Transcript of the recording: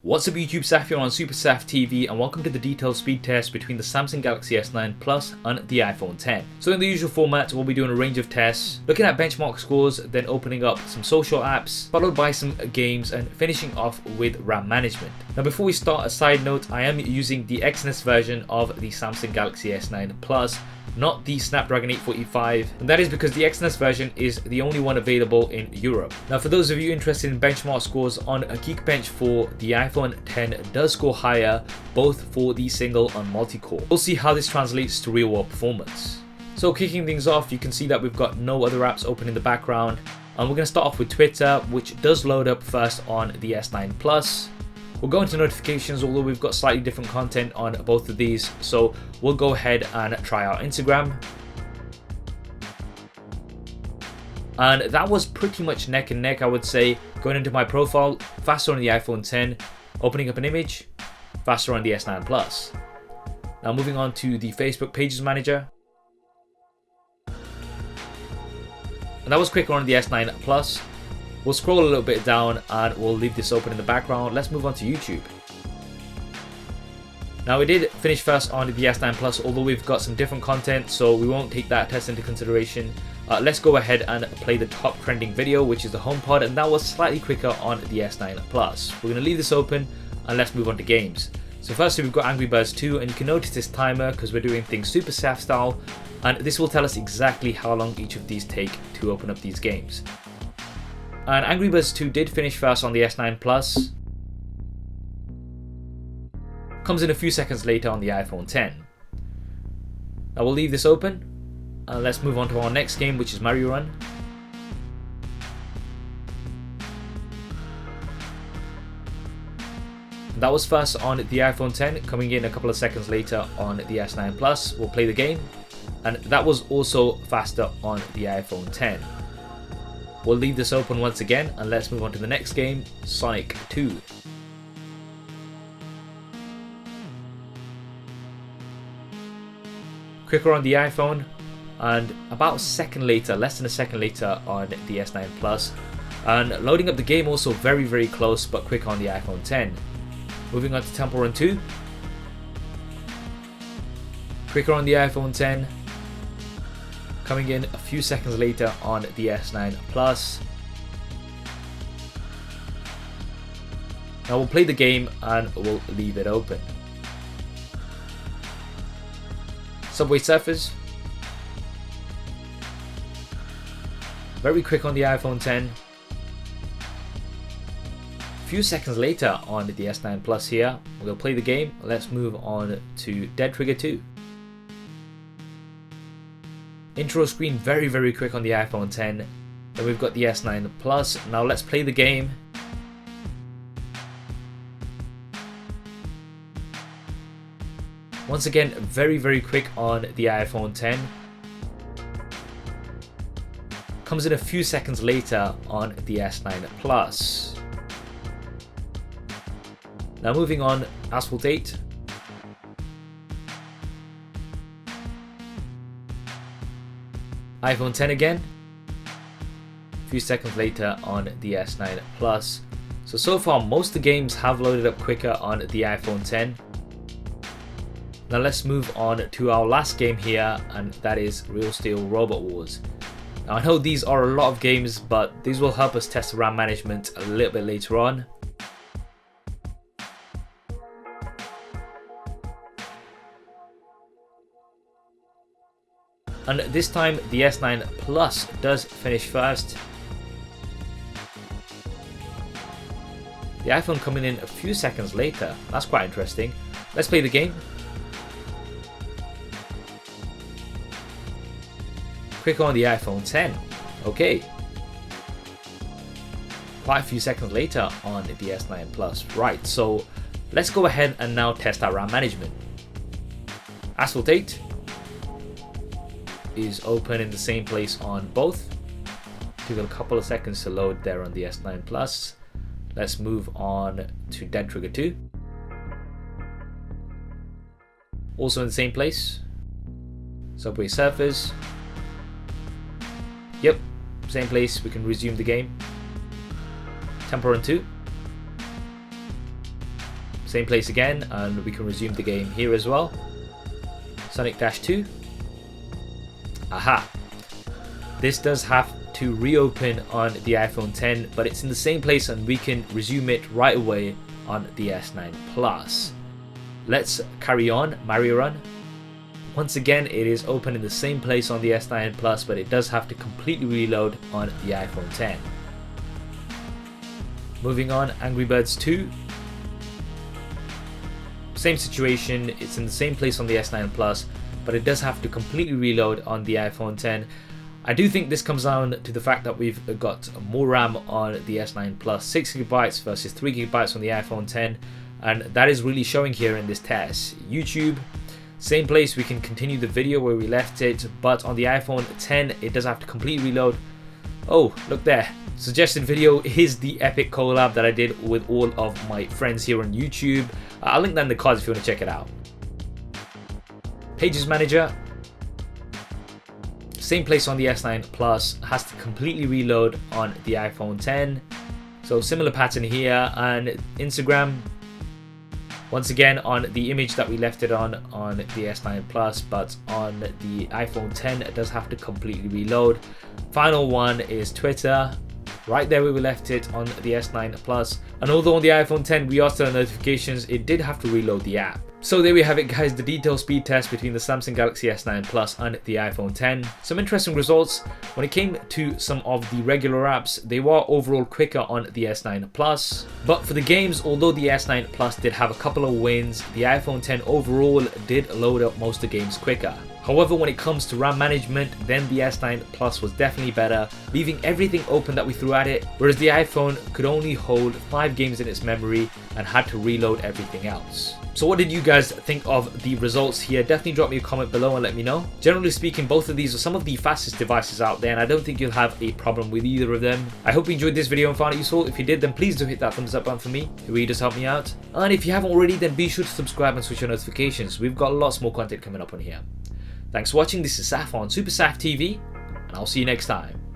What's up YouTube, Saf here on SuperSaf TV and welcome to the detailed speed test between the Samsung Galaxy S9 Plus and the iPhone X. So in the usual format, we'll be doing a range of tests, looking at benchmark scores, then opening up some social apps, followed by some games and finishing off with RAM management. Now before we start, a side note, I am using the Exynos version of the Samsung Galaxy S9 Plus, not the Snapdragon 845, and that is because the Exynos version is the only one available in Europe. Now for those of you interested in benchmark scores, on a Geekbench for the iPhone X does score higher both for the single and multi-core. We'll see how this translates to real world performance. So kicking things off, you can see that we've got no other apps open in the background, and we're going to start off with Twitter, which does load up first on the S9 Plus. We'll go into notifications, although we've got slightly different content on both of these, so we'll go ahead and try out Instagram. And that was pretty much neck and neck, I would say. Going into my profile, faster on the iPhone X, opening up an image, faster on the S9 Plus. Now moving on to the Facebook Pages Manager. And that was quicker on the S9 Plus. We'll scroll a little bit down and we'll leave this open in the background. Let's move on to YouTube. Now we did finish first on the S9 Plus, although we've got some different content, so we won't take that test into consideration. Let's go ahead and play the top trending video, which is the HomePod, and that was slightly quicker on the S9 Plus. We're going to leave this open and let's move on to games. So firstly we've got Angry Birds 2, and you can notice this timer because we're doing things SuperSaf style, and this will tell us exactly how long each of these take to open up these games. And Angry Birds 2 did finish first on the S9 Plus. Comes in a few seconds later on the iPhone X. Now we'll leave this open and let's move on to our next game, which is Mario Run. And that was first on the iPhone X, coming in a couple of seconds later on the S9 Plus. We'll play the game, and that was also faster on the iPhone X. We'll leave this open once again and let's move on to the next game, Sonic 2. Quicker on the iPhone and about a second later, less than a second later on the S9 Plus. And loading up the game also very close but quick on the iPhone X. Moving on to Temple Run 2. Quicker on the iPhone X. Coming in a few seconds later on the S9 Plus. Now we'll play the game and we'll leave it open. Subway Surfers. Very quick on the iPhone X. A few seconds later on the S9 Plus here. We'll play the game. Let's move on to Dead Trigger 2. Intro screen very quick on the iPhone X. Then we've got the S9 Plus. Now let's play the game. Once again, very quick on the iPhone X. Comes in a few seconds later on the S9 Plus. Now moving on, Asphalt 8. iPhone X again, a few seconds later on the S9 Plus. So far most of the games have loaded up quicker on the iPhone X. Now let's move on to our last game here, and that is Real Steel Robot Wars. Now I know these are a lot of games, but these will help us test RAM management a little bit later on. And this time the S9 Plus does finish first. The iPhone coming in a few seconds later. That's quite interesting. Let's play the game. Quick on the iPhone X. Okay. Quite a few seconds later on the S9 Plus. Right, so let's go ahead and now test our RAM management. Asphalt 8 is open in the same place on both. Took a couple of seconds to load there on the S9 Plus. Let's move on to Dead Trigger 2. Also in the same place. Subway Surfers. Yep, same place. We can resume the game. Temple Run 2. same place again, and we can resume the game here as well. Sonic Dash 2. Aha. This does have to reopen on the iPhone 10, but it's in the same place and we can resume it right away on the S9 Plus. Let's carry on. Mario Run. Once again, it is open in the same place on the S9 Plus, but it does have to completely reload on the iPhone 10. Moving on, Angry Birds 2. Same situation, it's in the same place on the S9 Plus, but it does have to completely reload on the iPhone 10. I do think this comes down to the fact that we've got more RAM on the S9 Plus, 6GB versus 3GB on the iPhone 10, and that is really showing here in this test. YouTube, same place, we can continue the video where we left it, but on the iPhone 10 it does have to completely reload. Oh, look there. Suggested video is the epic collab that I did with all of my friends here on YouTube. I'll link that in the cards if you want to check it out. Pages Manager. Same place on the S9 Plus, has to completely reload on the iPhone 10. So similar pattern here. And Instagram, once again on the image that we left it on the S9 Plus, but on the iPhone 10 it does have to completely reload. Final one is Twitter, right there where we left it on the S9 Plus, and although on the iPhone 10 we are still on notifications, it did have to reload the app. So there we have it guys, the detailed speed test between the Samsung Galaxy S9 Plus and the iPhone 10. Some interesting results. When it came to some of the regular apps, they were overall quicker on the S9 Plus. But for the games, although the S9 Plus did have a couple of wins, the iPhone 10 overall did load up most of the games quicker. However, when it comes to RAM management, then the S9 Plus was definitely better, leaving everything open that we threw at it, whereas the iPhone could only hold 5 games in its memory and had to reload everything else. So what did you guys think of the results here? Definitely drop me a comment below and let me know. Generally speaking, both of these are some of the fastest devices out there, and I don't think you'll have a problem with either of them. I hope you enjoyed this video and found it useful. If you did, then please do hit that thumbs up button for me. It really does help me out. And if you haven't already, then be sure to subscribe and switch on notifications. We've got lots more content coming up on here. Thanks for watching. This is Saf on SuperSaf TV, and I'll see you next time.